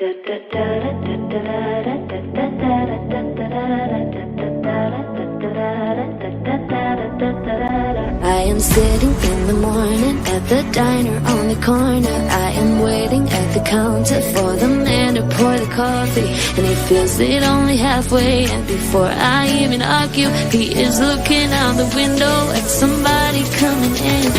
I am sitting in the morning at the diner on the corner. I am waiting at the counter for the man to pour the coffee, and he fills it only halfway. And before I even argue, he is looking out the window at somebody coming in.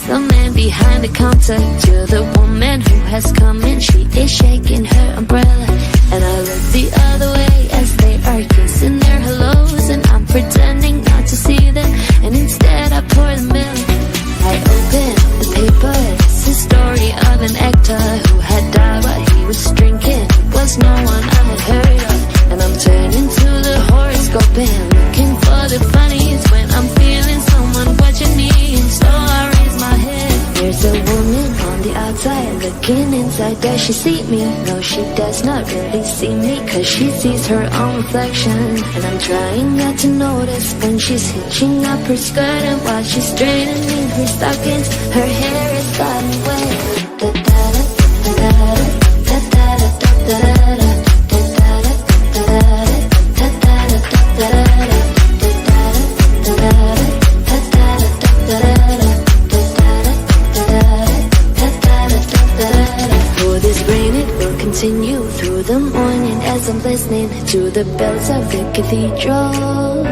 The man behind the counter to the woman who has come in. She is shaking her umbrella, and I look the other way as they are kissing their hellos, and I'm pretending not to see them, and instead I pour the milk. I open the paper. It's the story of an actor who had died while he was drinking. It was no one I had heard of, and I'm turning to the horoscope and looking for the funnies when I'm feeling someone watching me, and so I raise my head. There's a woman on the outside looking inside. Does she see me? No, she does not really see me, cause she sees her own reflection. And I'm trying not to notice when she's hitching up her skirt, and while she's straightening her stockings, her hair is gotten wet. Continue through the morning as I'm listening to the bells of the cathedral.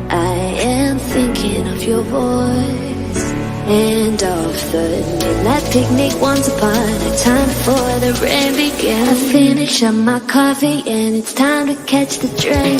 I am thinking of your voice and of the midnight picnic once upon a time before the rain began. I finish up my coffee and it's time to catch the train.